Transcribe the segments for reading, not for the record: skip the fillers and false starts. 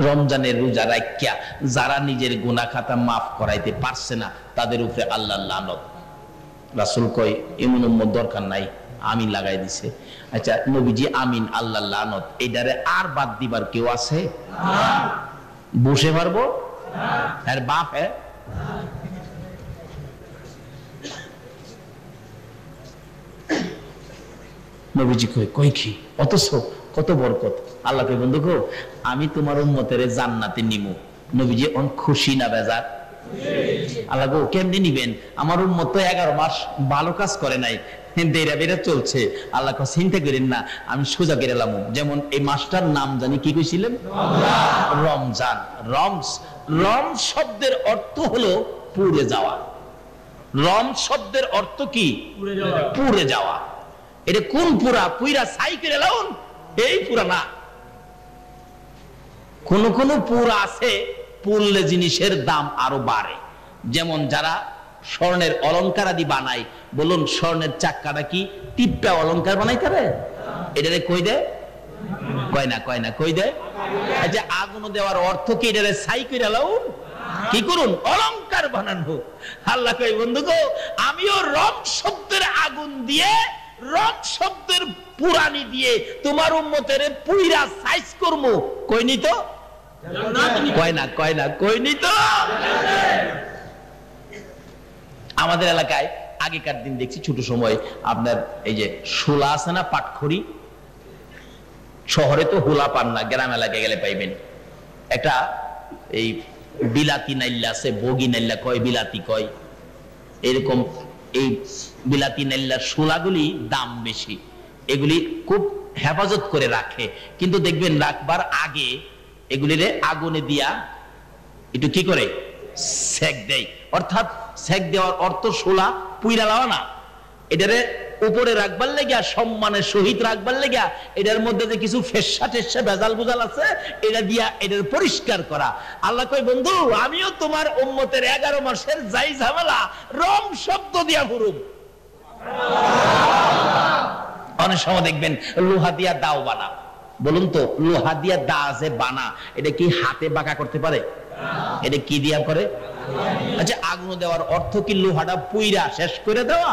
রমজানের রোজা রাখিয়া যারা নিজের গুনাহ খাতা মাফ করাইতে পারছে না তাদের উপরে আল্লাহর লানত। রাসূল কয় এমন উম্মত দরকার নাই, আমিন লাগাই দিছে। আচ্ছা নবীজি আমিন আল্লাহর লানত এটারে আর বাদ দিবার কেউ আছে? বসে পারবো? আর বাপ নবীজি কই কি, অথচ কত বরকত। আল্লাহ কই বন্ধু গো, আমি তোমার উম্মতের জান্নাতে নিমু। নবীজি অন খুশি না বেজার? আল্লাহ গো কেমনে নিবেন, আমার উম্মত তো 11 মাস ভালো কাজ করে নাই, দেরা বেরা চলছে। আল্লাহ কো চিন্তা করেন না, আমি সোজা করে এলাম। যেমন এই মাসটার নাম জানি কি কইছিলেন? রমজান। রম শব্দের অর্থ হলো পুড়ে যাওয়া। রম শব্দের অর্থ কি? পুড়ে যাওয়া। এটা কোন পুরা? পুরা ছাই করে লাউন এই পুরা না। কোন কোন পুরা আছে পুরলে জিনিসের দাম আরো বাড়ে। যেমন যারা স্বর্ণের অলংকার আদি বানায়, বলুন স্বর্ণের চাক্কাটা কি টিপ্পা অলংকার বানাইতে পারে? এটারে কই দেয়? কয় না কই দেয়? আচ্ছা আগুন দেওয়ার অর্থ কি এটারে ছাই করে লাউন? কি করুন? অলংকার বানানো। আল্লাহ কই বন্ধু গো, আমিও রম শব্দের আগুন দিয়ে, রম শব্দের পুরানি দিয়ে তোমার উম্মতের পুইরা সাইজ করবো। কইনি তো? কয় না কইনি তো? আমাদের এলাকায় আগেকার দিন দেখছি ছোট সময় আপনার এই যে শোলা আছে না, পাটখড়ি। শহরে তো হোলা পান না, গ্রাম এলাকায় গেলে পাইবেন। একটা এই বিলাতি নাইল্লা আছে, বগি নাইল্লা কয়, বিলাতি কয়, এরকম এই বিলাতি নাইল্লার শোলাগুলি দাম বেশি। এগুলি খুব হেফাজত করে রাখে, কিন্তু দেখবেন রাখবার আগে এগুলিরে আগুনে দিয়া একটু কি করে সেক দেয়। অর্থাৎ সেক দেওয়ার অর্থ শোলা পুইরা লাও না, এটারে উপরে রাখবার লেগিয়া, সম্মানের সহিত রাখবার লেগিয়া এটার মধ্যে যে কিছু ফেসা টেসা ভেজাল বুজাল আছে এটা দিয়া এটার পরিষ্কার করা। আল্লাহ কয় বন্ধু, আমিও তোমার উম্মতের 11 মাসের যাই ঝামেলা রম শব্দ দিয়া ফুরুম। অনেক সময় দেখবেন লোহা দিয়া দাও বানা। বলুন তো লোহা দিয়া দা যে বানা, এটা কি হাতে বাঁকা করতে পারে? এটা কি দিয়া করে? আচ্ছা আগুন দেওয়ার অর্থ কি লোহাটা পুইরা শেষ করে দেওয়া?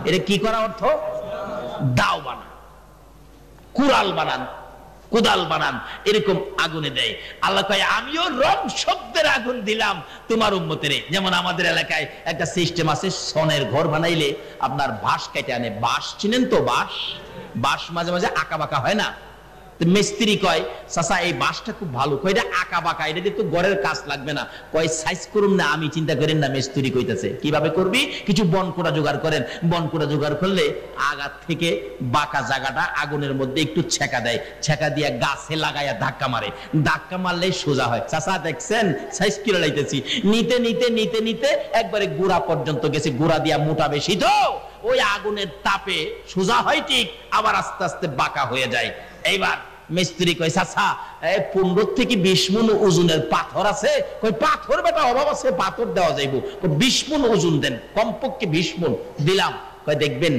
এটা কি করা অর্থ? দাও বানান, কুড়াল বানান, কোদাল বানান, এরকম আগুনে দেয়। আল্লাহ কয় আমিও রং শব্দের আগুন দিলাম তোমার উম্মতের। যেমন আমাদের এলাকায় একটা সিস্টেম আছে, সনের ঘর বানাইলে আপনার বাঁশ কেটে আনে। বাঁশ চিনেন তো? বাঁশ মাঝে মাঝে আঁকা বাঁকা হয় না? মিস্ত্রি কয় চাচা এই বাঁশটা খুব ভালো, কয় এটা আঁকা বাঁকা, এটা কিন্তু গড়ের কাজ লাগবে না, কয় সাইজ করুন না। আমি চিন্তা করেন না, মিস্ত্রি কইতাছে কিভাবে করবি, কিছু বনকোড়া জোগাড় করেন। বনকোড়া জোগাড় করলে আগার থেকে বাঁকা জায়গাটা আগুনের মধ্যে একটু ছেঁকা দেয়, ছেঁকা দিয়ে গাছে লাগাইয়া ধাক্কা মারে, ধাক্কা মারলেই সোজা হয়। চাচা দেখছেন সাইজ কিলো লাইতেছি, নিতে নিতে নিতে নিতে একবারে গোড়া পর্যন্ত গেছে। গোড়া দিয়া মোটা বেশি তো ওই আগুনের তাপে সোজা হয় ঠিক, আবার আস্তে আস্তে বাঁকা হয়ে যায়। এইবার মিস্ত্রি কয় চাচা 15 থেকে 20 মণ ওজনের পাথর আছে। কই পাথর বেটা অভাব আছে, পাথর দেওয়া যাইব, 20 মণ ওজন দেন, কমপক্ষে 20 মণ দিলাম। কয় দেখবেন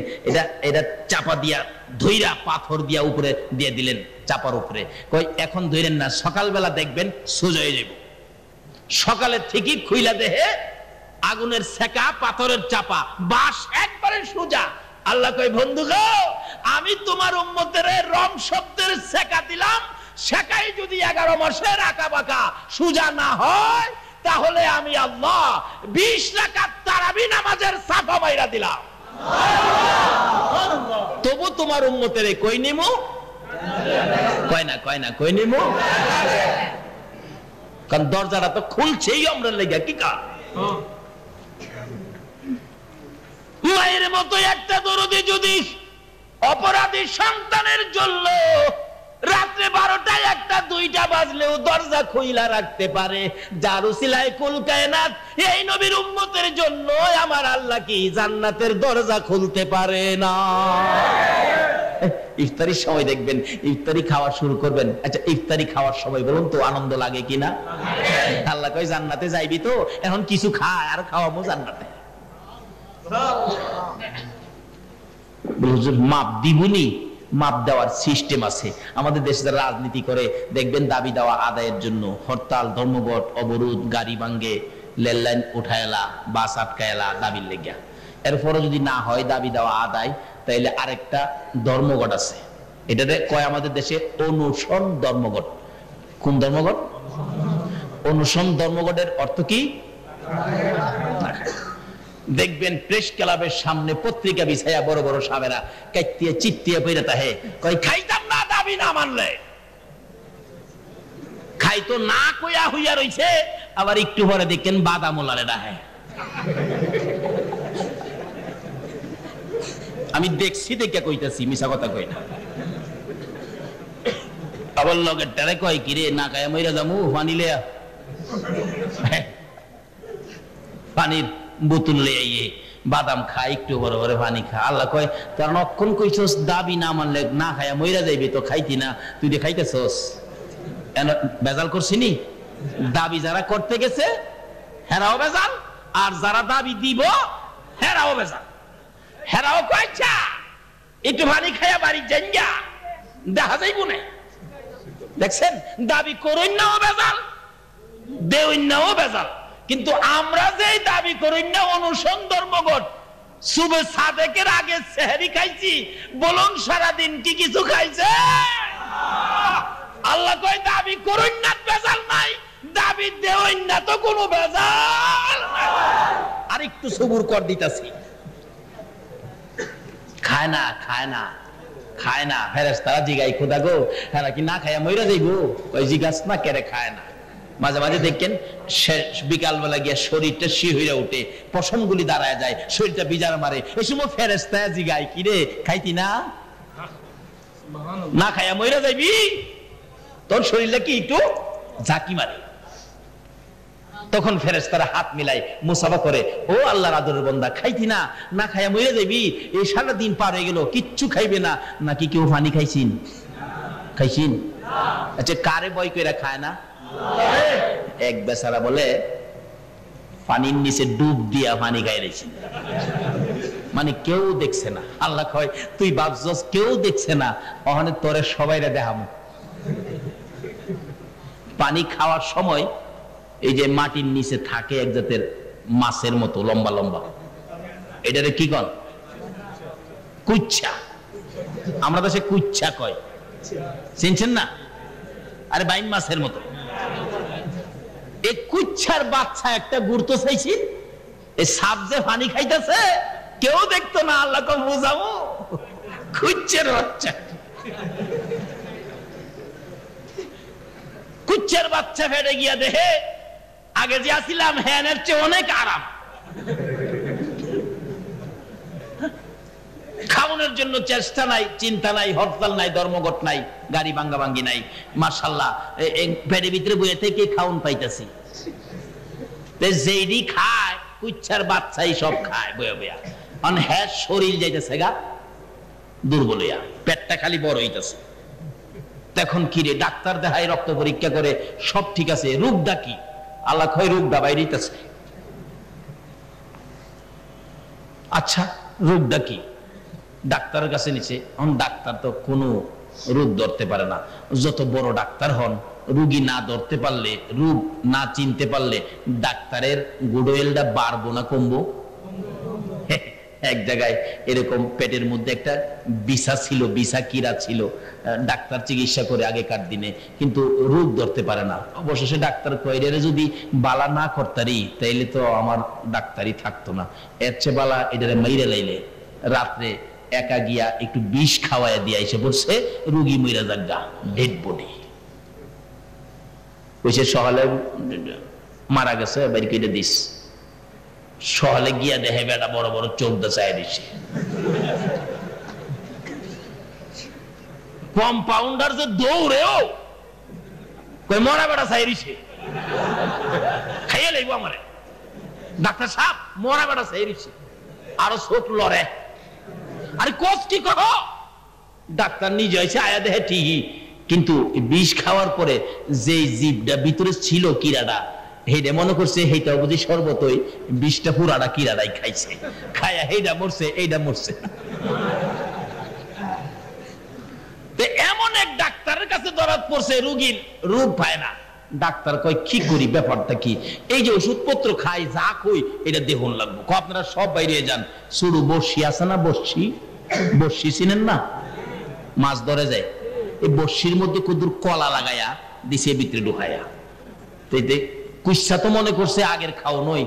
এটা চাপা দিয়া ধইরা পাথর দিয়া উপরে দিয়ে দিলেন চাপার উপরে। কই এখন ধইরেন না, সকালবেলা দেখবেন সোজা হয়ে যাইব। সকালের থেকে খুইলা দেহে আগুনের সেকা, পাথরের চাপা, বাঁশ একবারে সোজা। আল্লাহ কয় বন্ধু গো, আমি তোমার উম্মতের রং শব্দের সেকা দিলাম, সেকাই যদি 11 মাসের আঁকা বাঁকা সোজা না হয়, তাহলে আমি আল্লাহ 20 রাকাত তারাবি নামাজের সাফা মাইরা দিলাম। তবু তোমার উম্মতের কই নিমু? কয় না কই নিমু? কারণ দরজাটা তো খুলছেই আমরা লেগে। কি কা মায়ের মতো একটা দরদি যদি অপরাধী সন্তানের জন্য রাত্রে 12টায় 1টা 2টা বাজলেও দরজা খুইলা রাখতে পারে, যার উসিলায় কুল কায়নাত এই নবীর উম্মতের জন্য আমার আল্লাহ কি জান্নাতের দরজা খুলতে পারে না? ইফতারির সময় দেখবেন, ইফতারি খাওয়া শুরু করবেন। আচ্ছা ইফতারি খাওয়ার সময় বলুন তো আনন্দ লাগে কিনা? আল্লাহ কয় জান্নাতে যাইবি তো, এখন কিছু খায় আর খাওয়াবো জান্নাতে। মাপ দিবনি, মাপ দেওয়ার সিস্টেম আছে। আমাদের দেশে যারা রাজনীতি করে দেখবেন দাবি দেওয়া আদায়ের জন্য হরতাল, ধর্মঘট, অবরোধ, গাড়ি ভাঙ্গে, রেল লাইন উঠায়লা, বাস আটকায়লা দাবির লেগা। এরপরে যদি না হয় দাবি দেওয়া আদায়, তাইলে আরেকটা ধর্মঘট আছে, এটাতে কয় আমাদের দেশে অনশন ধর্মঘট। কোন ধর্মঘট? অনশন ধর্মঘটের অর্থ কি? দেখবেন প্রেস ক্লাবের সামনে পত্রিকা বিছাইয়া বড় বড় সাবেরা কাইতিয়ে চিত্তিয়ে পইরা তাহে কই খাইতাম না দাবি না মানলে। খাইতো না কইয়া হইয়া রইছে, আবার একটু পরে দেখেন বাদামোলারে ডাহে। আমি দেখছি দেখে কইতাছি, মিছা কথা কই না। আবার লগের টারে কয় কি রে না খাইয়া মইরা যামু, পানি লিয়া, পানির বোতল লিয়ে আইয়ে বাদাম খা, একটু বড় বড় পানি খা। আল্লাহ কয় তার অক্ষণ কইছস দাবি না মানলে না খাইয়া মইরা যাইবি, তো খাইতি না, তুই দিয়ে খাইতেছস। বেজাল করছিনি? দাবি যারা করতে গেছে হেরাও বেজাল, আর যারা দাবি দিব হেরাও বেজাল। হেরাও কয়ছা একটু পানি খাইয়া বাড়ি যাইয়া দেখা যাইব না। দেখছেন, দাবি করুন নাও বেজাল, দেউন নাও বেজাল। কিন্তু আমরা যে দাবি করি না অনশন ধর্মঘট, সুবে সাদেকের আগে সেহরি খাইছি, বলুন সারাদিন কি কিছু খাইছে? আল্লাহ কয় দাবি করুন না বেজাল নাই, দাবি দেউন না তো কোনো বেজাল। আর একটু সবুর কর দিতাছি। খায় না, খায় না, খায় না। ফেরেশতারা জিগাই খোদা গো হেরা কি না খাইয়া মইরা যাইবো? ওই জিগাস না কেরে খায় না। মাঝে মাঝে দেখেন বিকাল বেলা গিয়া শরীরটা শিহইরা উঠে, পশমগুলি দাঁড়ায় যায়, শরীরটা বিজার মারে। এই সময় ফেরেশতা জিগায় কি রে খাইতি না, না খাইয়া মইরা যাইবি? তোর শরীরটা কি একটু ঝাঁকি মারে। তখন ফেরেশতারা হাত মিলাই মুসাফা করে, ও আল্লাহর আদরের বান্দা খাইতি না, না খাইয়া মইরা যাইবি? এই সারা দিন পার হয়ে গেল, কিচ্ছু খাইবে না, নাকি কেউ পানি খাইছিন? খাইছিন? আচ্ছা, কারে বয় কইরা খায় না? এক বেচারা বলে পানির নিচে ডুব দিয়া পানি খাই রয়েছে, মানে কেউ দেখছে না। আল্লাহ কয় তুই ভাবছস কেউ দেখছে না, ওখানে তোরে সবাইরে দেখামু। পানি খাওয়ার সময় এই যে মাটির নিচে থাকে এক জাতের মাছের মতো লম্বা লম্বা, এটারে কি কন? কুচ্ছা। আমরা দেশে কুচ্ছা কয়, চিনছেন না? আরে বাইন মাছের মতো। এই কুচ্ছার বাচ্চা একটা গুরুত্ব চাইছি, এই সাপ যে পানি খাইতেছে কেউ দেখতো না। আল্লাহ কো বুঝাবো কুচ্ছের বাচ্চা। কুচ্ছের বাচ্চা ফেটে গিয়া দেহে আগে যে আসিলাম হ্যানের চেয়ে অনেক আরাম। খাওয়ানোর জন্য চেষ্টা নাই, চিন্তা নাই, হরতাল নাই, ধর্মঘট নাই, গাড়ি ভাঙ্গা ভাঙ্গি নাই। মাশাআল্লাহ পেটের ভিতরে বইয়ে থেকে খাওন পাইতেছি। যেইডি খায় কুচ্ছার বাচ্চাই সব খায় বইয়া বইয়া। হ্যাঁ শরীর যাইতেছে গা দুর্বল হইয়া, পেটটা খালি বড় হইতেছে। তখন কি রে ডাক্তার দেখায়, রক্ত পরীক্ষা করে সব ঠিক আছে, রোগটা কি? আল্লাহ কয় রোগটা বাইরে হইতেছে। আচ্ছা রোগটা কি? ডাক্তারের কাছে নিচে। ডাক্তার তো কোনো রোগ ধরতে পারে না, যত বড় ডাক্তার হন রোগী না ধরতে পারলে, রোগ না চিনতে পারলে ডাক্তারের গুডওয়েলটা বাড়বো না কমবো? এক জায়গায় এরকম পেটের মধ্যে একটা বিছা ছিল, বিছা কিরা ছিল, ডাক্তার চিকিৎসা করে আগেকার দিনে, কিন্তু রোগ ধরতে পারে না। অবশেষে ডাক্তার কইরে যদি বালা না করতারি তাইলে তো আমার ডাক্তারি থাকতো না, এর চেয়ে বালা এটারে মাইরে লাইলে। রাত্রে একা গিয়া একটু বিষ খাওয়াইয়া দিয়া এসে বলছে রুগী মইরা যাগা, ডেড বডি। কইছে সকালে মারা গেছে, বাইরে কেটে দিস। সকালে গিয়া দেখে বেটা বড় বড় চোখ চাই দিছে। কম্পাউন্ডার যে দৌড়েও কই মরা বেটা চাই দিছে, খাইয়ে লাইব আমারে। ডাক্তার সাহেব মরা বেটা চাই দিছে, আরো চোখ লড়ে। আরে কোচ কি কহ? ডাক্তার নিজে হয়েছে আয়া দেহে ঠিকই, কিন্তু বিষ খাওয়ার পরে যে জীবটা ভিতরে ছিল কিরাটা, হেইটা মনে করছে হেইটা বুঝি সর্বতই বিষটা পুরাটা কিরাটাই খাইছে, খাইয়া হেইটা মরছে, এইটা মরছে। করছে, রোগীর রোগ পায় না। ডাক্তার কয় কি করি, ব্যাপারটা কি? এই যে ওষুধপত্র খাই, যা কই এটা দেখুন লাগবো। আপনারা সব বাইরে যান, শুরু বর্ষি আছে না, বর্ষি, বর্ষি চিনেন না? মাছ ধরে যায়, এই বর্ষির মধ্যে কুদুর কলা লাগাইয়া দিছে ভিতরে ঢুকাইয়া। কুইসা তো মনে করছে আগের খাও নই,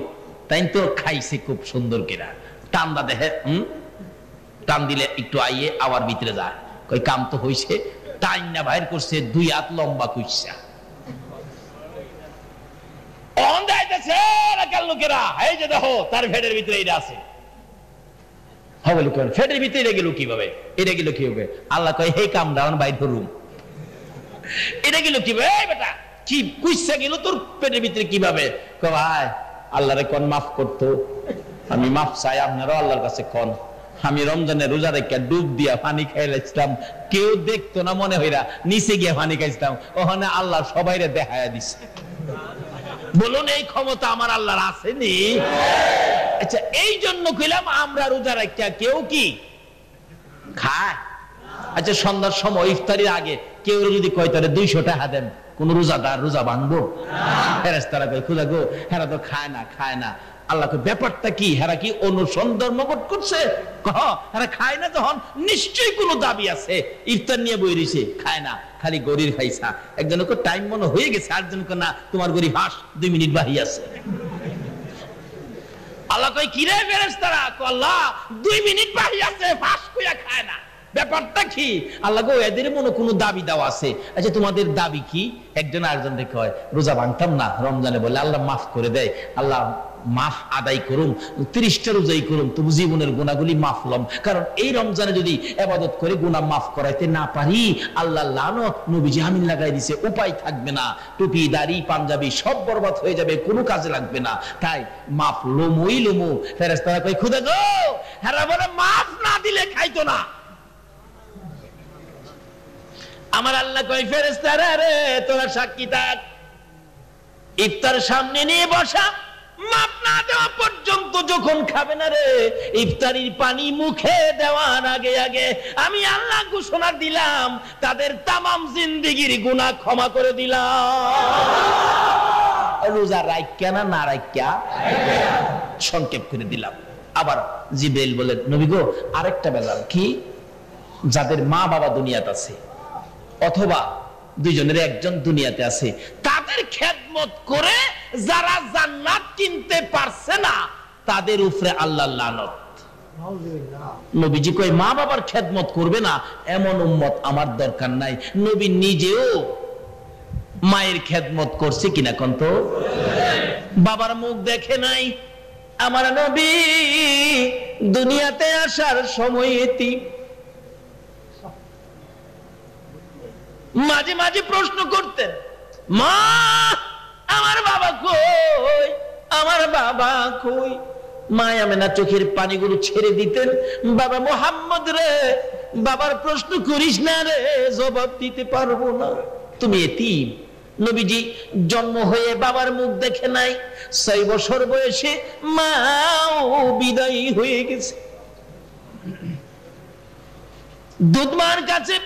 তাই তো খাইছে খুব সুন্দর কিনা। টান্দা দেখে, টান দিলে একটু আইয়ে আবার ভিতরে যায়, কই কাম তো হইছে। টাইম না বাইর করছে 2 হাত লম্বা কুইসা। লোকেরা এই যে দেখো তার ফেটের ভিতরে এটা আছে। ফেটের ভিতরে এটা গেল কিভাবে, এটা গেল কিভাবে? আল্লাহ কয় হে কাম ডাউন বাই ধরুম, এটা গেল কিভাবে? বেটা কি কুইসা গেল তোর পেটের ভিতরে কিভাবে? কয় ভাই আল্লাহরে কোন মাফ করতো, আমি মাফ চাই, আপনারাও আল্লাহর কাছে কোন। আমি রমজানের রোজা রেখে ডুব দিয়া পানি খাইলাম, কেউ দেখতো না মনে হইরা নিচে গিয়া পানি খাইছিলাম, ওখানে আল্লাহ সবাইরে দেখায়া দিছে। বলুন এই ক্ষমতা আমার আল্লাহর আসেনি? আচ্ছা এই জন্য কইলাম আমরা রোজা রাখা কেউ কি খায়? আচ্ছা সন্ধ্যার সময় ইফতারির আগে কেউ যদি কয় তারে 200 টাকা দেন, কোন রোজাদার রোজা ভাঙবো? ফেরেশতারা কয় খুদা গো হেরা তো খায় না, খায় না। আল্লাহ কয় ব্যাপারটা কি? হেরা কি অনুসন্ধান করছে? হেরা খায় না যখন নিশ্চয়ই কোনো দাবি আছে। ইফতার নিয়ে বই রইছে, খায় না, খালি গরির খাইছা। একজনের টাইম মনে হয়ে গেছে, আরেকজন না তোমার গরি হাস 2 মিনিট বাহি আছে। আল্লাহ কয় কি রে ফেরেশতারা? আল্লাহ 2 মিনিট বাহি আছে, ফাঁস কইয়া খায় না, ব্যাপারটা কি? আল্লাহ গো এদের মনে কোনো দাবি দাও আছে। আচ্ছা তোমাদের দাবি কি? একজন আরেকজন দেখে হয় রোজা ভাঙতাম না রমজানে, বলে আল্লাহ মাফ করে দেয়, আল্লাহ মাফ আদায় করুম, 30টা রোজাই করুম, তবু জীবনের গুনাহগুলি মাফ লম। কারণ এই রমজানে যদি ইবাদত করে গুনাহ মাফ করাইতে না পারি, আল্লাহ লানত নবীজি আমিন লাগাই দিছে, উপায় থাকবে না, টুপি দাড়ি পাঞ্জাবি সব বরবাদ হয়ে যাবে, কোনো কাজে লাগবে না। তাই মাফ লমই লমু। ফেরেশতারা কই খুদা গো হেরা বলে মাফ না দিলে খাইতো না। আমার আল্লাহ কই ফেরেশতারা রে তোরা সাক্ষী থাক, ইফতার সামনে নিয়ে বসা, মাপ না দেওয়া পর্যন্ত যখন খাবে না রে, ইফতারির পানি মুখে দেওয়ার আগে আগে আমি আল্লাহ ঘোষণা দিলাম তাদের তামাম জিন্দেগির গুনাহ ক্ষমা করে দিলাম। রোজা রাইখা না রাইখা সংক্ষেপ করে দিলাম। আবার জিবরাইল বলেন নবী গো আরেকটা বেলাল কি? যাদের মা বাবা দুনিয়াতে আছে অথবা দুইজনের একজন দুনিয়াতে আছে, তাদের খেদমত করে যারা জান্নাত কিনতে পারছে না তাদের উপরে আল্লাহর লানত। নবীজি কয় মা বাবার খেদমত করবে না এমন উম্মত আমার দরকার নাই। নবী নিজেও মায়ের খেদমত করছে কিনা কোন তো? বাবার মুখ দেখে নাই। আমার নবী দুনিয়াতে আসার সময়তে মাঝে মাঝে প্রশ্ন করতেন, মা আমার বাবা কই, আমার বাবা কই? মা আমেনা চোখের পানিগুলো ছেড়ে দিতেন, বাবা মুহাম্মদ রে বাবার প্রশ্ন করিস না রে, জবাব দিতে পারবো না, তুমি এতিম। নবীজি জন্ম হয়ে বাবার মুখ দেখে নাই, 6 বছর বয়সে মাও বিদায় হয়ে গেছে। দুধমার কাছে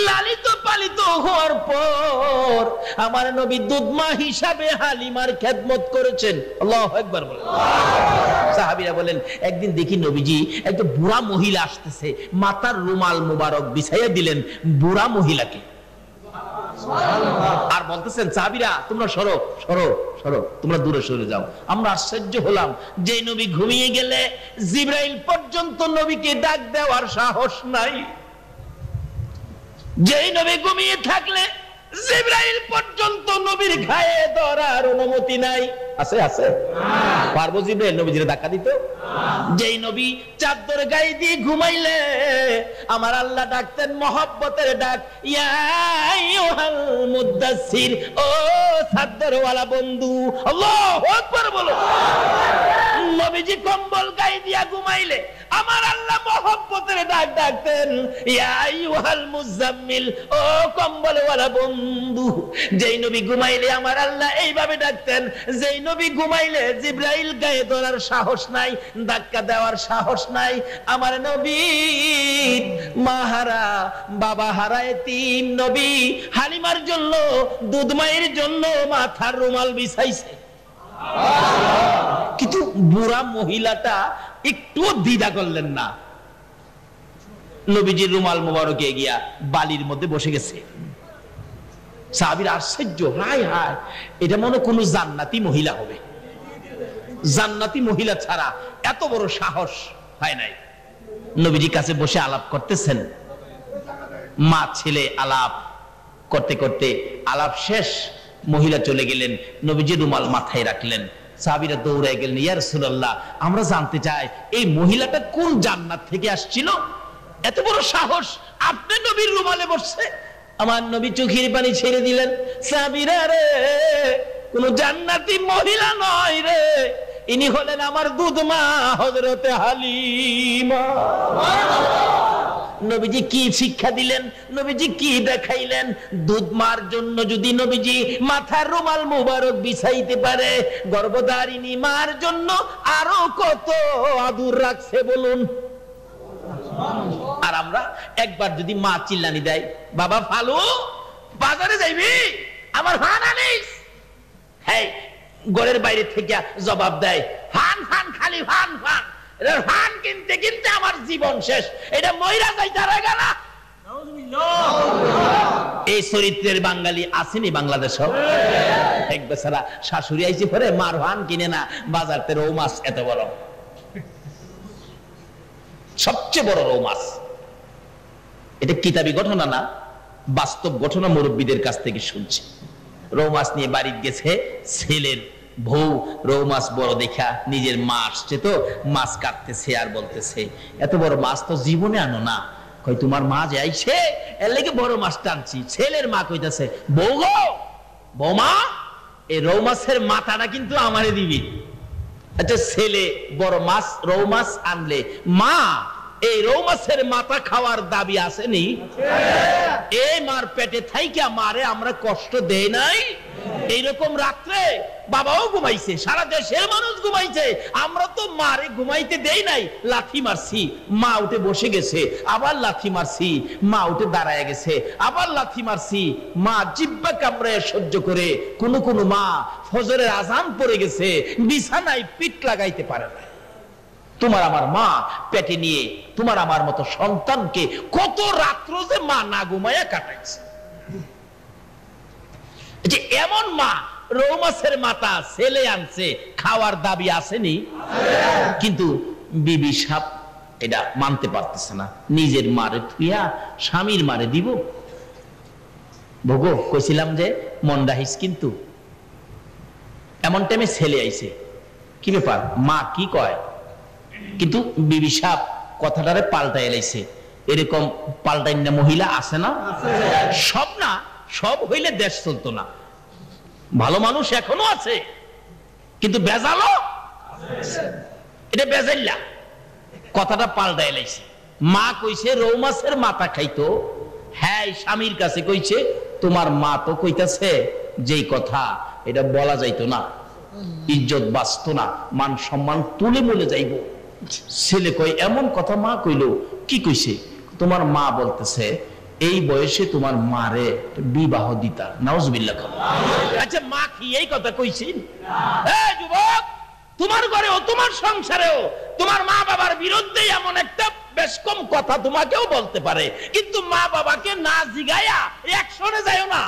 লালিত পালিত হওয়ার পর আমার নবী দুধমা হিসাবে হালিমার খেদমত করেছেন। আল্লাহু আকবার বলেন। সাহাবীরা বলেন একদিন দেখি নবীজি একটা বুড়া মহিলা আসতেছে, মাথার রুমাল মুবারক বিছাইয়া দিলেন বুড়া মহিলাকে, আর বলতেছেন সাহাবীরা তোমরা সরো সরো সরো, তোমরা দূরে সরে যাও। আমরা আশ্চর্য হলাম, যে নবী ঘুমিয়ে গেলে জিবরাইল পর্যন্ত নবীকে ডাক দেওয়ার সাহস নাই, যেই নবী ঘুমিয়ে থাকলে জিবরাইল পর্যন্ত নবীর গায়ে ধরার অনুমতি নাই। আছে আছে পারবো জিবরাইল নবীজির ধাক্কা দিত? যেই নবী চাদর গায়ে দিয়ে ঘুমাইলে আমার আল্লাহ ডাকতেন মহব্বতের ডাক, ইয়া আইয়ুহাল মুদাসসির, ও চাদরওয়ালা বন্ধু। আল্লাহু আকবার বলো। নবীজি কম্বল গায়ে দিয়া ঘুমাইলে আমার আল্লাহ মহব্বতের ডাক ডাকতেন, ইয়া আইয়ুহাল মুজাম্মিল, ও কম্বলওয়ালা বন্ধু। যেই নবী ঘুমাই ঘুমাইলে আমার আল্লাহ এইভাবে ডাকতেন, যেই নবী ঘুমাইলে জিবরাইল গায়ে ধরার সাহস নাই, ধাক্কা দেওয়ার সাহস নাই। আমার নবী মা হারা বাবা হারা এতিম নবী হালিমার জন্য, দুধ মায়ের জন্য মাথার রুমাল বিছাইছে। কিন্তু বুড়া মহিলাটা একটু দ্বিধা করলেন না, নবীজির রুমাল মোবারকে গিয়া বালির মধ্যে বসে গেছে। সাহাবীর আশ্চর্য, হায় হায়, এটা মনে কোন জান্নাতি মহিলা হবে, জান্নাতি মহিলা ছাড়া এত বড় সাহস হয় নাই। নবীজির কাছে বসে আলাপ করতেছেন, মা ছেলে আলাপ করতে করতে আলাপ শেষ, মহিলা চলে গেলেন, নবীজি রুমাল মাথায় রাখলেন। সাহাবীরা দৌড়ে গেলেন, ইয়া রাসূলুল্লাহ, আমরা জানতে চাই এই মহিলাটা কোন জান্নাত থেকে আসছিল, এত বড় সাহস, আপনি নবীর রুমালে বসছে। আমার নবী চোখের পানি ছেড়ে দিলেন, সাহাবীরা রে, কোন জান্নাতি মহিলা নয় রে, ইনি হলেন আমার দুধ মা হযরতে হালিমা। নবীজি কি শিক্ষা দিলেন, নবীজি কি দেখাইলেন? দুধ মার জন্য যদি নবীজি মাথার রুমাল মুবারক বিছাইতে পারে, গর্ভধারিণী মার জন্য আরো কত আদর রাখছে বলুন। আর আমরা একবার যদি মা চিল্লানি দেয়, বাবা ফালু বাজারে যাইবি, আমার ফান আনিস, হ্যাঁ ঘরের বাইরে থেকে জবাব দেয়, ফান ফান, খালি ফান ফান, ফান কিনতে কিনতে আমার জীবন শেষ, এটা মইরা যাইতে লাগে না। এই চরিত্রের বাঙালি আসেনি বাংলাদেশও? এক বেচারা শাশুড়ি আইছে পরে মার ফান কিনে না, বাজারতে রৌ মাছ এত বড়, সবচেয়ে বড় রৌ মাছ। এটা কিতাবি ঘটনা না, বাস্তব ঘটনা, মুরব্বীদের কাছ থেকে শুনছি। রৌ মাছ নিয়ে বাড়ি গেছে, ছেলের বউ রৌ মাছ বড় দেখা, নিজের মা আসছে তো মাছ কাটতেছে আর বলতেছে, এত বড় মাছ তো জীবনে আনো না। কই তোমার মা যে আইছে এর লেগে বড় মাছ টানছি। ছেলের মা কইতাছে, বউ গো, বৌমা, এই রৌ মাছের মাথাটা কিন্তু আমারে দিবি। আচ্ছা, ছেলে বড় মাছ রৌ মাছ আনলে, মা এই রৌ মাছের মাথা খাওয়ার দাবি আসেনি? এই মার পেটে থাইকা মারে আমরা কষ্ট দেই নাই? এইরকম রাত্রে বাবাও ঘুমাইছে, সারা দেশের মানুষ ঘুমাইছে, আমরা তো মারে ঘুমাইতে দেই নাই। লাথি মারছি, মা উঠে বসে গেছে, আবার লাথি মারছি, মা উঠে দাঁড়ায় গেছে, আবার লাথি মারছি, মা জিব্বা কামড়ায় সহ্য করে। কোন কোন মা ফজরের আজান পড়ে গেছে, বিছানায় পিঠ লাগাইতে পারে না। তোমার আমার মা পেটে নিয়ে তোমার আমার মতো সন্তানকে কত রাত্র যে মা না ঘুমাইয়া কাটাইছে। এমন মা রৌ মাছের মাথা ছেলে আনছে, খাওয়ার দাবি আসেনি? কিন্তু বিবি সাপ এটা মানতে পারতেছে না, নিজের মারে থুইয়া স্বামীর মারে দিব। ভোগো কইছিলাম যে মন রাখিস, কিন্তু এমন টাইমে ছেলে আইছে, কি ব্যাপার মা কি কয়? কিন্তু বিবি সাপ কথাটারে পাল্টাই এলাইছে। এরকম পাল্টাই না মহিলা আছে না? সব না, সব হইলে দেশ চলতো না। ভালো মানুষ এখনো আছে, কিন্তু বেজালো, এটা বেজাইলা। কথাটা পাল্টাই এলাইছে। মা কইছে রৌ মাছের মাথা খাইতো, হ্যাঁ স্বামীর কাছে কইছে, তোমার মা তো কইতাছে যেই কথা এটা বলা যাইতো না, ইজ্জত বাঁচতো না, মান সম্মান তুলে মলে যাইব। ছেলে কই এমন কথা মা কইলো? কি কইছে? তোমার মা বলতেছে এই বয়সে তোমার মারে বিবাহ দিতা। নাউজুবিল্লাহ। আচ্ছা, মা কি এই কথা কইছে? এই যুবক, তোমার ঘরেও তোমার সংসারেও তোমার মা বাবার বিরুদ্ধে এমন একটা বেশ কম কথা তোমাকেও বলতে পারে, কিন্তু মা বাবাকে না জিগায়া একশনে যায়ও না।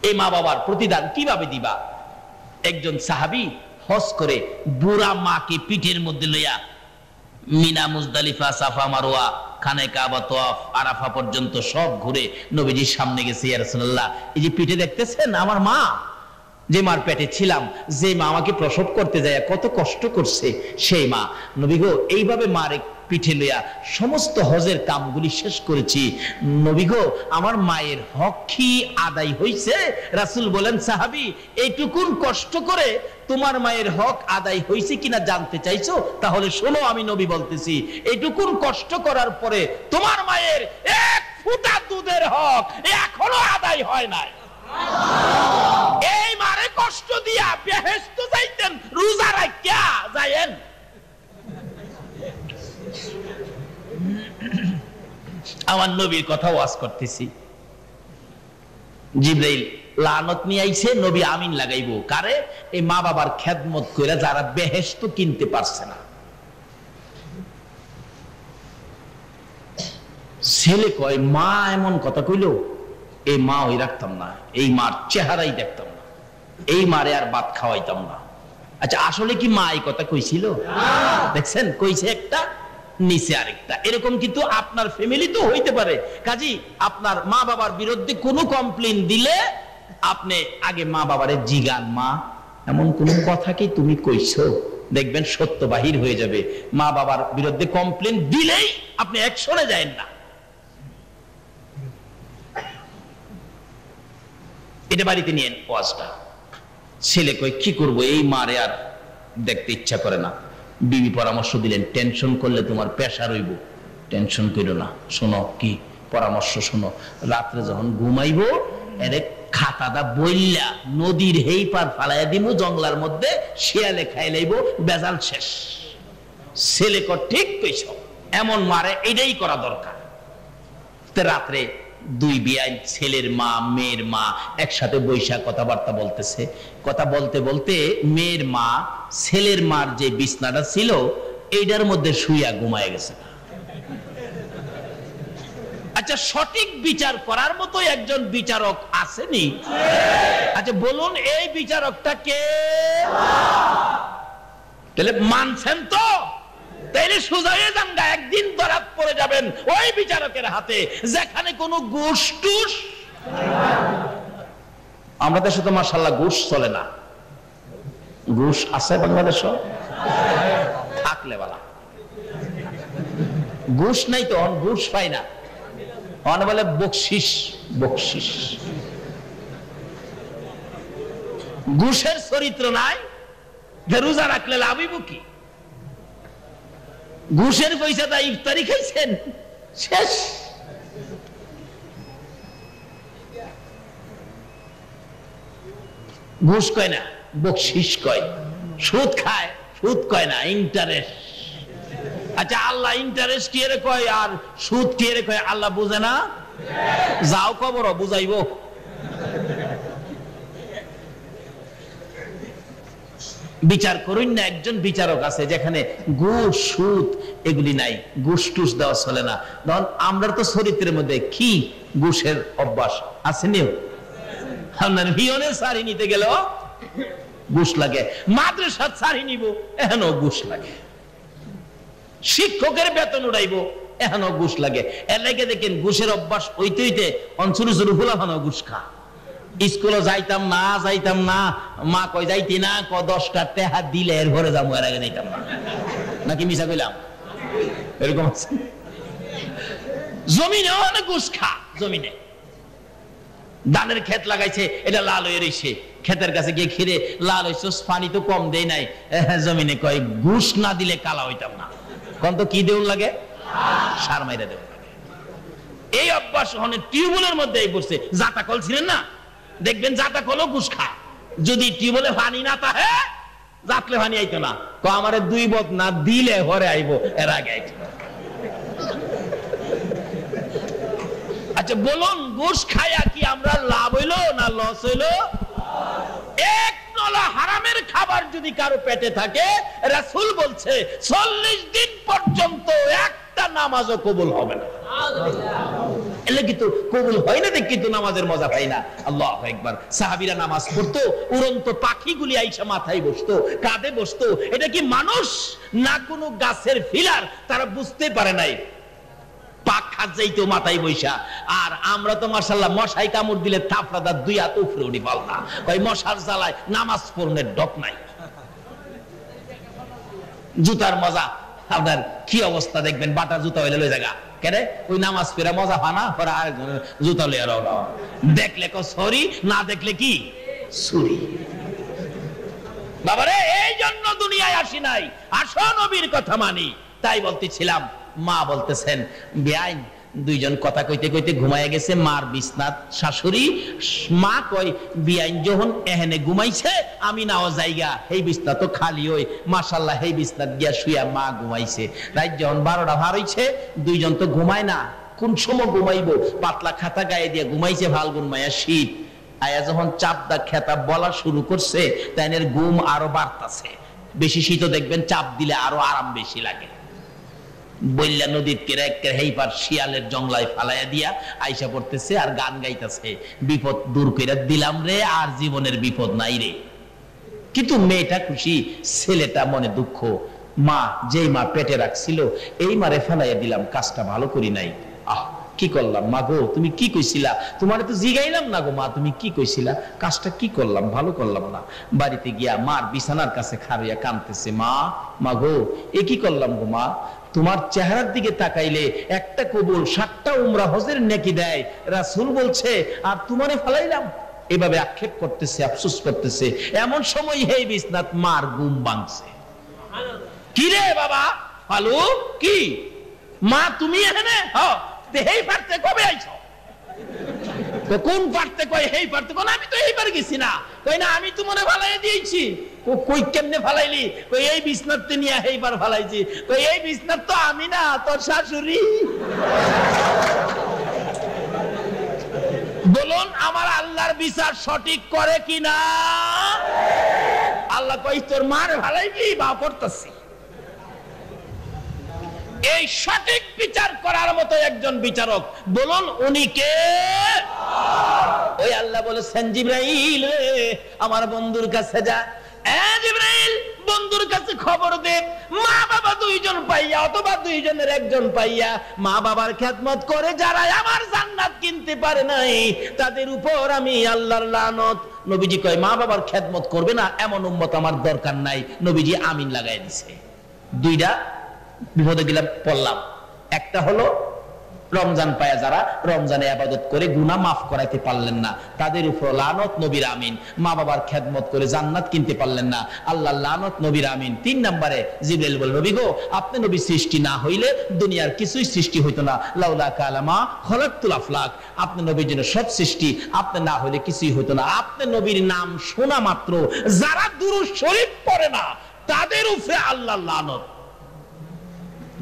এই মা বাবার প্রতিদান কিভাবে দিবা? একজন সাহাবী হজ করে বুড়া মাকে পিঠের মধ্যে লইয়া মিনা, মুজদালিফা, সাফা, মারওয়া, খানে কাবা, তাওয়াফ, আরাফা পর্যন্ত সব ঘুরে নবীজির সামনে গেছে। ইয়া রাসূলুল্লাহ, এই যে পিঠে দেখতেছেন আমার মা, যে মার পেটে ছিলাম, যে মা আমাকে প্রসব করতে যায় কত কষ্ট করছে, সেই মা। নবী গো, এইভাবে মারে পিঠে লইয়া সমস্ত হজের কামগুলি শেষ করেছি। নবী গো, আমার মায়ের হক কি আদায় হইছে? রাসূল বলেন, সাহাবী, এইটুকুন কষ্ট করে তোমার মায়ের হক আদায় হইছে কিনা জানতে চাইছো? তাহলে শোনো, আমি নবী বলতেছি, এইটুকুন কষ্ট করার পরে তোমার মায়ের এক ফোঁটা দুধের হক এখনো আদায় হয় নাই। এই মারে কষ্ট দিয়া বেহেশত যাইতেন, রোজা রাখিয়া যায়েন। আমার নবীর কথা ওয়াজ করতেছি, জিবরাইল লানত নিয়ে আইছে, নবী আমিন লাগাইবো কারে? এই মা বাবার খেদমত কইরা যারা বেহেশত কিনতে পারছে না। ছেলে কয় মা এমন কথা কইলো, এই মা ওই রাখতাম না, এই মার চেহারাই দেখতাম না, এই মারে আর ভাত খাওয়াইতাম না। আচ্ছা আসলে কি মা এই কথা কইছিল? দেখছেন, কইছে একটা, নিচে আরেকটা। এরকম কিন্তু আপনার ফ্যামিলি তো হইতে পারে। কাজী আপনার মা বাবার বিরুদ্ধে কোনো কমপ্লেইন দিলে আপনি আগে মা বাবারে জিগান, মা এমন কোন কথা কি তুমি কইছো? দেখবেন সত্য বাহির হয়ে যাবে। মা বাবার বিরুদ্ধে কমপ্লেইন দিলেই আপনি অ্যাকশনে যায়েন না। এটা বাড়িতে নিয়েন ওয়াজটা। ছেলে কই কি করব, এই মারে আর দেখতে ইচ্ছা করে না। বিবি পরামর্শ দিলেন, টেনশন করলে তোমার প্রেসার হইব, টেনশন কইরো না। শোনো কি পরামর্শ শোনো, রাত্রে যখন ঘুমাইবো এরে খাতাটা বইলা নদীর হেই পার ফালাইয়া দিব, জঙ্গলার মধ্যে শিয়ালে খাই লাইব, বেজাল শেষ। ছেলে কর ঠিক কইছ, এমন মারে এটাই করা দরকার। রাত্রে দুই বিয়াইন, ছেলের মা মেয়ের মা একসাথে বৈশা কথাবার্তা বলতেছে। কথা বলতে বলতে মেয়ের মা ছেলের মার যে বিছনাটা ছিল এইটার মধ্যে শুইয়া ঘুমায় গেছে। আচ্ছা সঠিক বিচার করার মতো একজন বিচারক আসেনি? আচ্ছা বলুন এই বিচারকটা কে? তাহলে মানছেন তো? তাইলে সুজাইয়ে জানগা, একদিন ধরাত পড়ে যাবেন ওই বিচারকের হাতে যেখানে কোনো ঘুষ টুস। আমরা দেশে তো মাশাআল্লাহ ঘুষ চলে না। ঘুষ আছে বাংলাদেশে? থাকলে বালা, ঘুষ নাই তো, ঘুষ পাই না, বলে বকশিস। বকশিস ঘুষের চরিত্র নাই, রোজা রাখলে লাভ হইব কি? ঘুষের পয়সা তা ইফতারি খাইছেন, শেষ। ঘুষ কয় না, বকশিস কয়। সুদ খায়, সুদ কয় না, ইন্টারেস্ট। আচ্ছা আল্লাহ ইন্টারেস্ট কি এর কয় আর সুদ কি এর কয়? আল্লাহ বুঝে না? যাও কবর বুঝাইব। বিচার করুন না, একজন বিচারক আছে যেখানে ঘুষ সুদ এগুলি নাই, ঘুষ টুস দেওয়া চলে না। ধরুন আমরা তো চরিত্রের মধ্যে কি ঘুষের অভ্যাস আসেনি? আপনার ভিয়নে সারি নিতে গেলেও ঘুষ লাগে, মাদ্রাসার সারি নিব এখনো ঘুষ লাগে, শিক্ষকের বেতন উড়াইবো এখনো ঘুষ লাগে। এর লাগে দেখেন ঘুষের অভ্যাস হইতে হইতে অঞ্চল ফুলা হনো ঘুষ খা। স্কুলে যাইতাম না, মা কয় যাইতি না, 10টা টাকা দিলে এর ঘরে যাবো, এর আগে যাইতাম না। নাকি মিশা কইলাম? এরকম আছে। জমিনে অনেক ঘুষ খা। জমিনে ধানের ক্ষেত লাগাইছে, এটা লাল হয়ে রয়েছে, ক্ষেতের কাছে গিয়ে খিরে লাল হয়েছে, পানি তো কম দেয় নাই। জমিনে কয় ঘুষ না দিলে কালা হইতাম না। কোন তো কি দেউন লাগে? সার মাইরা দেউন লাগে। এই অভ্যাস টিউবওয়েলের মধ্যে পড়ছে। জাতা কল ছিলেন না, দেখবেন জাতা কলও ঘুষ খায়। যদি টিউবওয়েলে পানি না থাকে, জাতলে পানি আইতো না। আমারে 2 বদ না দিলে ঘরে আইব, এর আগে আইতো। আচ্ছা বলুন ঘুষ খায়া কি আমরা লাভ হইলো না লস হইলো? এক নলা হারামের খাবার যদি কারো পেটে থাকে, রাসূল বলছে 40 দিন পর্যন্ত একটা নামাজও কবুল হবে না। এলে কিন্তু কবুল হয় না, দেখ কিন্তু নামাজের মজা পাই না। আল্লাহু আকবার। সাহাবীরা নামাজ পড়তো, উড়ন্ত পাখিগুলি আইসা মাথায় বসতো, কাঁধে বসতো। এটা কি মানুষ না কোনো গাছের ফিলার? তারা বুঝতে পারে নাই। পাক খাত যাইতো মাথায় বৈশা। আর আমরা তো মাশাআল্লাহ মশাই কামড় দিলে থাপড়াদা 2 হাত উপরে উঠি পাল্লা। ওই মশার জ্বালায় নামাজ পড়নের ডক নাই। জুতার মজা আপনার কি অবস্থা দেখবেন, বাটা জুতা হইলে লই জায়গা কেন? ওই নামাজ পড়া মজা পানা, পরে আরেকজনের জুতা লইয়া রওনা। দেখলে কো সরি, না দেখলে কি সুরি। বাবারে এই জন্য দুনিয়ায় আসি নাই, আসো নবীর কথা মানি। তাই বলতেছিলাম, মা বলতেছেন বেআইন দুইজন কথা কইতে কইতে ঘুমায় গেছে। মার বিছনাত শাশুড়ি, মা কয় বিয়াইন যখন এহেনে ঘুমাইছে আমি নাও জায়গা, এই বিছনা তো খালি হই, মাশাআল্লাহ এই বিছনাত গিয়া শুয়া মা ঘুমাইছে। রাত যখন 12টা ভার হইছে, দুইজন তো ঘুমায় না, কোন সময় ঘুমাইবো, পাতলা খাতা গায়ে দিয়ে ঘুমাইছে। ফাল্গুন মায়া শীত আয়া যখন চাপদা খেতা বলা শুরু করছে, তাইনের ঘুম আরো বাড়তাছে। বেশি শীত দেখবেন চাপ দিলে আরো আরাম বেশি লাগে। বইল্লা নদীর হেইপার শিয়ালের জংলায় ফালাইয়া দিয়া আইসা পড়তেছে আর গান গাইতেছে, বিপদ দূর কইরা দিলাম রে, আর জীবনের বিপদ নাই রে। কিন্তু মেয়েটা খুশি, ছেলেটা মনে দুঃখ। মা যেই মা পেটে রাখছিল এই মারে ফেলাইয়া দিলাম, কাজটা ভালো করি নাই। আহ কি করলাম মা গো, তুমি কি কইছিলা? তোমার তো জিগাইলাম না গো মা, তুমি কি কইছিলা? কাজটা কি করলাম, ভালো করলাম না। বাড়িতে গিয়া মার বিছানার কাছে খাড়িয়া কাঁদতেছে, মা গো এ কি করলাম গো মা, তোমার চেহারার দিকে তাকাইলে একটা কবুল 7টা উমরা হজের নেকি দেয়, রাসূল বলছে, আর তোমারে ফেলাইলাম। এভাবে আক্ষেপ করতেছে, আফসোস করতেছে। এমন সময় হেই বিছনাত মার ঘুম ভাঙছে। কি রে বাবা ফালু, কি মা তুমি এখানে? হেই পারতে কবে আইছো? কোন পারতে কই হেই পারতে কোন? আমি তো এইবার গেছি না। কই না আমি তোমারে ফালাই দিয়েছি। কই কেমনে ফালাইলি? কই এই বিছনাতে নিয়ে এইবার ফালাইছি। কই এই বিছনাত তো আমি না, তোর শাশুড়ি। বলুন আমার আল্লাহর বিচার সঠিক করে কিনা? আল্লাহ কই তোর মার ফালাইবি, বা করতেছি। এই সঠিক বিচার করার মতো একজন বিচারক, বলুন উনি কে? ওই আল্লাহ বলেছেন জিবরাইল রে আমার বন্ধুর কাছে যা, জিবরাইল বন্ধুর কাছে খবর দে, মা বাবা দুইজন পাইয়া অথবা দুইজনের একজন পাইয়া মা বাবার খেদমত করে যারা আমার জান্নাত কিনতে পারে নাই, তাদের উপর আমি আল্লাহর লানত। নবীজি কয় মা বাবার খেদমত করবে না এমন উম্মত আমার দরকার নাই। নবীজি আমিন লাগাই দিছে। দুইটা বিপদে গেলাম পড়লাম। একটা হলো রমজান পায়া যারা রমজানে ইবাদত করে গুনাহ মাফ করাইতে পারলেন না, তাদের উপর লানত, নবীর আমিন। মা বাবার খেদমত করে জান্নাত কিনতে পারলেন না, আল্লাহর লানত, নবীর আমিন। 3 নম্বরে জিবরাইল বলে, নবী গো আপনি নবী সৃষ্টি না হইলে দুনিয়ার কিছুই সৃষ্টি হইতো না। লাউলা কালামা খলাকতুল আফলাক, আপনি নবীর জন্য সব সৃষ্টি, আপনি না হইলে কিছুই হইতো না। আপনি নবীর নাম শোনা মাত্র যারা দুরূদ শরীফ পড়ে না তাদের উপরে আল্লাহর লানত।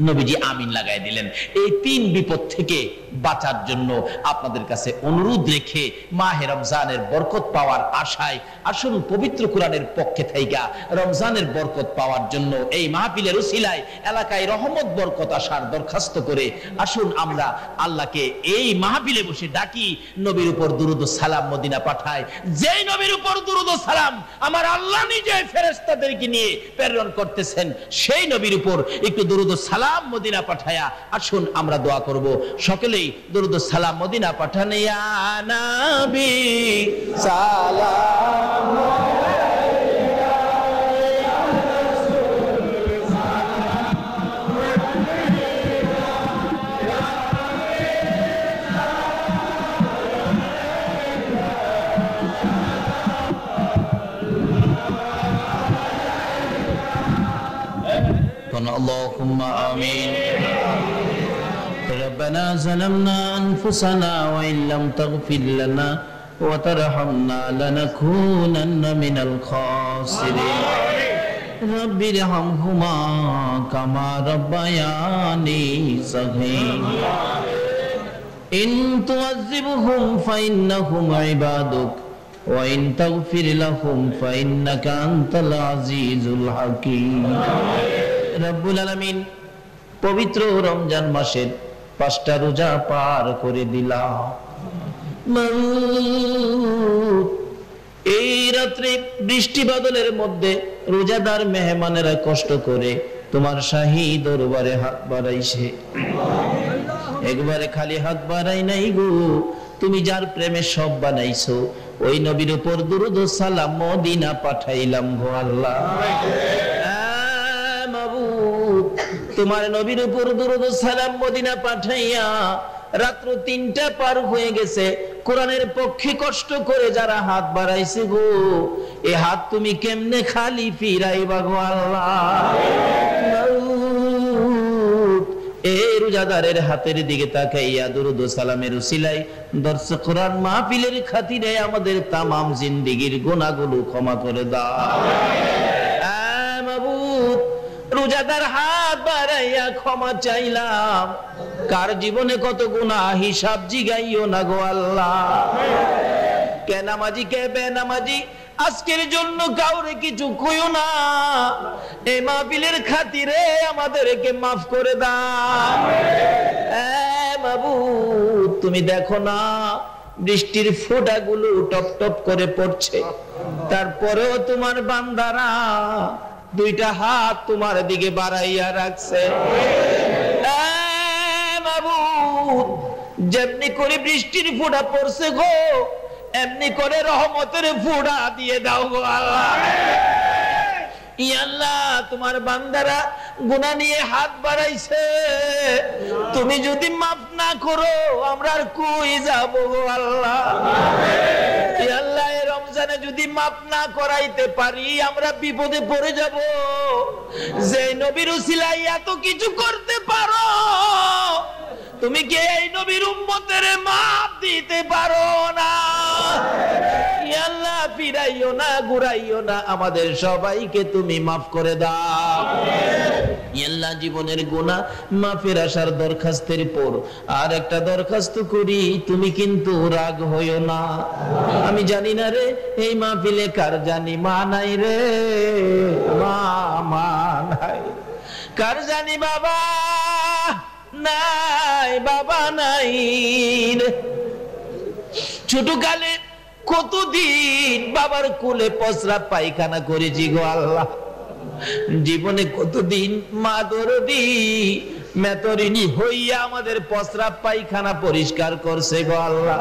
নবীজি আমিন লাগাই দিলেন। এই 3 বিপদ থেকে বাঁচার জন্য আপনাদের কাছে অনুরোধ রেখে মাহে রমজানের বরকত পাওয়ার আশায় আসুন পবিত্র কোরআনের পক্ষে থাইকা রমজানের বরকত পাওয়ার জন্য এই মাহফিলের উসিলায় এলাকায় রহমত বরকত আসার দরখাস্ত করে আসুন আমরা আল্লাহকে এই মাহফিলে বসে ডাকি, নবীর উপর দুরূদ ও সালাম মদিনা পাঠায়। যেই নবীর উপর দুরূদ ও সালাম আমার আল্লাহ নিজে ফেরেশতাদেরকে নিয়ে প্রেরণ করতেছেন, সেই নবীর উপর একটু দুরূদ ও সালাম মদিনা পাঠায়া আসুন আমরা দোয়া করব। সকলেই দুরূদ ও সালাম মদিনা পাঠান। ইয়া নবী সালাম আলাইকা, ইয়া রাসূল সালাম আলাইকা, ইয়া نبي اللهم آمين. ربنا ظلمنا أنفسنا وإن لم تغفر لنا وترحمنا لنكونن من الخاسرين. رب ارحمهما كما ربياني صغيرا. إن تعذبهم فإنهم عبادك وإن تغفر لهم فإنك أنت العزيز الحكيم. রব্বুল আলামিন পবিত্র রমজান মাসের 5টা রোজা পার করে দিলাম। এই রাত্রে বৃষ্টি বাদলের মধ্যে রোজাদার মেহমানেরা কষ্ট করে তোমার শাহী দরবারে হাত বাড়াইছে। একবারে খালি হাত বাড়াই নাই গো, তুমি যার প্রেমে সব বানাইছো ওই নবীর উপর দুরূদ ও সালাম মদিনা পাঠাইলাম গো আল্লাহ। মাবুদ তোমার নবীর উপর দুরূদ ও সালাম মদিনা পাঠাইয়া রাত্র 3টা পার হয়ে গেছে, কোরআনের পক্ষে কষ্ট করে যারা হাত বাড়াইছে গো, এই হাত তুমি কেমনে খালি ফিরাইবা গো আল্লাহ। এই রোজাদারের হাতের দিকে তাকাইয়া দরুদ ও সালামের উসিলায় দর্শ কোরআন মাহফিলের খাতিরে আমাদের তামাম জিন্দেগীর গুনাহগুলো ক্ষমা করে দাও। মাবুদ, রোজাদার হাত বাড়াইয়া ক্ষমা চাইলাম, কার জীবনে কত গুনাহ হিসাব জিগাইও না গো আল্লাহ। কে নামাজি কে বেনামাজি আজকের জন্য কাউরে কিছু কইও না, এই মাহফিলের খাতিরে আমাদেরকে মাফ করে দাও। মাবুদ, তুমি দেখো না বৃষ্টির ফোঁটাগুলো টপ টপ করে পড়ছে, তারপরেও তোমার বান্দারা দুইটা হাত তোমার দিকে বাড়াইয়া রাখছে। মাবুদ, যেমনি করে বৃষ্টির ফোঁটা পড়ছে গো, এমনি করে রহমতের ফোঁটা দিয়ে দাও গো আল্লাহ। আল্লাহ, তোমার বান্দারা গুনাহ নিয়ে হাত বাড়াইছে, তুমি যদি মাফ না করো আমরা আর কই যাব গো আল্লাহ। আল্লাহ, এই রমজানে যদি মাফ না করাইতে পারি আমরা বিপদে পড়ে যাব। যে নবীর উসিলায় এত কিছু করতে পারো, তুমি কি এই নবীর উম্মতের মাফ দিতে পারো না? আল্লাহ, ফিরাইও না, ঘুরাইও না, আমাদের সবাইকে তুমি মাফ করে দাও। আল্লাহ, জীবনের গুনাহ মাফের আসার দরখাস্তের পর আর একটা দরখাস্ত করি, তুমি কিন্তু রাগ হইও না। আমি জানি না রে এই মাহফিলে কার জানি মা নাই রে, মা নাই, কার জানি বাবা নাই, বাবা নাই রে। ছোটকালে কতদিন বাবার কোলে পচরা পায়খানা করেছি গো আল্লাহ। জীবনে কতদিন মা দরদি মেতরিনী হইয়া আমাদের পচরা পায়খানা পরিষ্কার করছে গো আল্লাহ।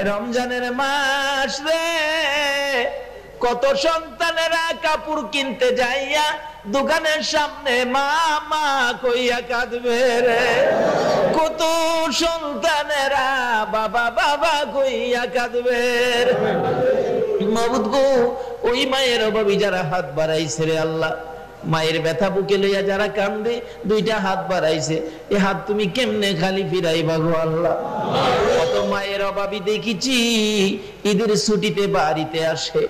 রমজানের মাস রে, কত সন্তানেরা কাপড় কিনতে যাইয়া দোকানের সামনে মা মা কইয়া কাঁদবে রে। কত সন্তানেরা বাবা বাবা কইয়া কাঁদবে। মাবুদ গো, ওই মায়ের অভাবী যারা হাত বাড়াইছে রে আল্লাহ, মায়ের ব্যথা বুকে লইয়া যারা কান্দে দুইটা হাত বাড়াইছে, এ হাত তুমি কেমনে খালি ফিরাইবা গো আল্লাহ। কত মায়ের অভাবী দেখেছি ঈদের ছুটিতে বাড়িতে আসে,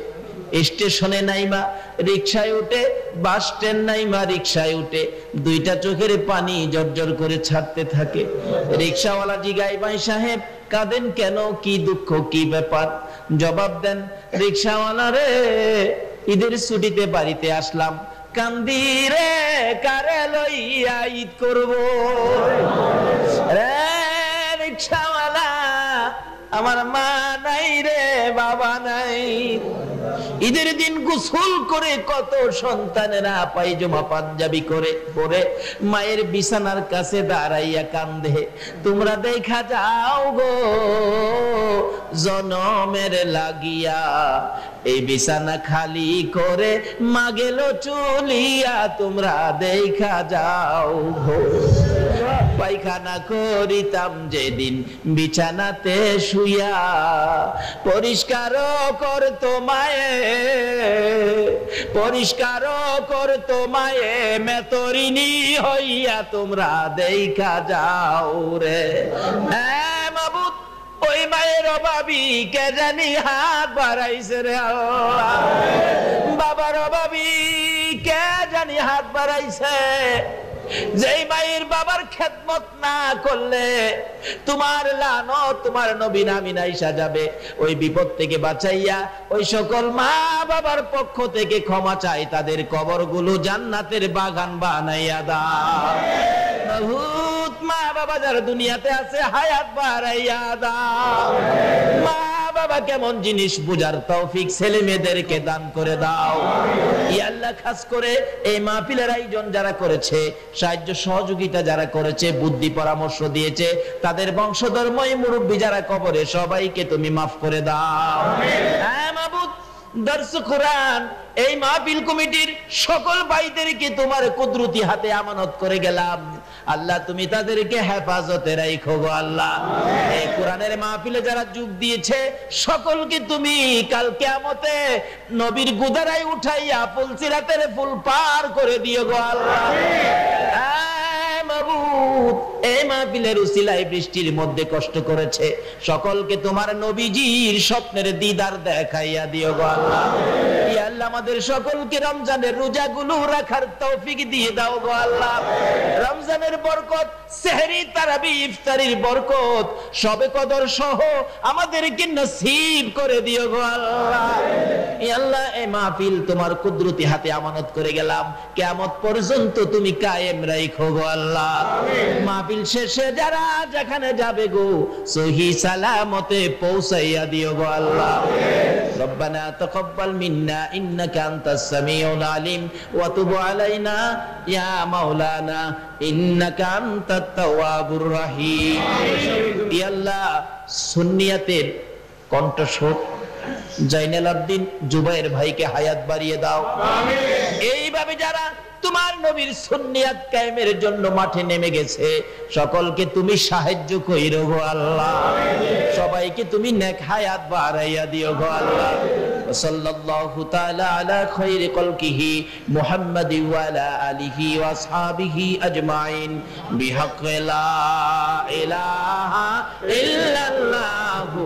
স্টেশনে নাইমা রিকশায় উঠে, বাস স্ট্যান্ড নাইমা রিকশায় উঠে, দুইটা চোখের পানি জর্জর করে ছাড়তে থাকে। রিকশাওয়ালা জিগায়, ভাই সাহেব কাঁদেন কেন, কি দুঃখ কি ব্যাপার? জবাব দেন, রিকশাওয়ালা রে, ঈদের ছুটিতে বাড়িতে আসলাম, কান্দি রে কারে লইয়া ঈদ করব রে। রিকশাওয়ালা, আমার মা নাই রে, বাবা নাই। ঈদের দিন গোসল করে কত সন্তানেরা পায়জামা পাঞ্জাবি করে পরে মায়ের বিছানার কাছে দাঁড়াইয়া কান্দে। তোমরা দেখা যাও গো, জনমের লাগিয়া এই বিছানা খালি করে মা গেল চলিয়া, তোমরা দেখা যাও গো। পায়খানা করিতাম যেদিন বিছানাতে শুইয়া, পরিষ্কার করতো মায়ে, পরিষ্কার করতো মায়ে মেতরিনী হইয়া, তোমরা দেখা যাও রে। হ্যাঁ মাবুদ, ওই মায়ের অভাবী কে জানি হাত বাড়াইছে রে আল্লাহ। বাবার অভাবী কে জানি হাত বাড়াইছে। যেই মায়ের বাবার খেদমত না করলে তোমার লানত তোমার নবী নামি নাইসা যাবে। ওই বিপদ থেকে বাঁচাইয়া ওই সকল মা বাবার পক্ষ থেকে ক্ষমা চাই, তাদের কবরগুলো জান্নাতের বাগান বানাইয়া দাও। বহুত মা বাবা যারা দুনিয়াতে আছে হায়াত বাড়াইয়া দাও। মা বাবা কেমন জিনিস বুঝার তৌফিক ছেলে মেয়েদেরকে দান করে দাও। ইয়া আল্লাহ, খাস করে এই মাহফিলের আয়োজন যারা করেছে, সাহায্য সহযোগিতা যারা করেছে, বুদ্ধি পরামর্শ দিয়েছে, তাদের বংশধর্মই মুরব্বী যারা কবরে, সবাইকে তুমি মাফ করে দাও। হ্যাঁ মাবুদ, দর্শ কোরআন এই মাহফিল কমিটির সকল ভাইদেরকে তোমার কুদরতি হাতে আমানত করে গেলাম। আল্লাহ তুমি তাদেরকে হেফাজতে রাখো গো আল্লাহ। এই কোরআনের মাহফিলে যারা যোগ দিয়েছে সকলকে তুমি কাল কিয়ামতে নবীর গুদারায় উঠাইয়া ফুলসিরাতের ফুল পার করে দিও গো আল্লাহ। মাবুদ এই মাহফিলের উসিলায় বৃষ্টির মধ্যে কষ্ট করেছে, সকলকে তোমার নবীজির স্বপ্নের দিদার দেখাইয়া দিও গো আল্লাহ। ইয়া আল্লাহ, আমাদের সকলকে রমজানের রোজাগুলো রাখার তৌফিক দিয়ে দাও গো আল্লাহ। রমজানের বরকত, সেহরি, তারাবি, ইফতারির বরকত, শবে কদর সহ আমাদেরকে নসিব করে দিও গো আল্লাহ। ইয়া আল্লাহ, এই মাহফিল তোমার কুদরতি হাতে আমানত করে গেলাম, কিয়ামত পর্যন্ত তুমি কায়েম রাখো গো আল্লাহ। মাহফিল শেষে যারা যেখানে যাবে গো, সহি সালামতে পৌঁছাইয়া দিও গো আল্লাহ। রব্বানা তাকাব্বাল মিন্না ইন্নাকা আনতাস সামিউল আলিম ওয়া তুব আলাইনা ইয়া মাওলানা ইন্নাকা আনতাত তাওয়াবুর রহিম। ইয়া আল্লাহ, সুন্নিয়াতের কণ্ঠস্বর জাইনাল আব্দিন জুবাইর ভাইকে হায়াত বাড়িয়ে দাও। এইভাবে যারা তোমার নবীর সুন্নিয়াত কায়েমের জন্য মাঠে নেমে গেছে, সকলকে তুমি সাহায্য কইরো গো আল্লাহ। সবাইকে তুমি নেক হায়াত বাড়াইয়া দিও গো আল্লাহ। সাল্লাল্লাহু তাআলা আলা খায়রি কলকিহি মুহাম্মাদি ওয়া আলা আলিহি ওয়া আসহাবিহি আজমাইন বিহাক্কি লা ইলাহা ইল্লাল্লাহু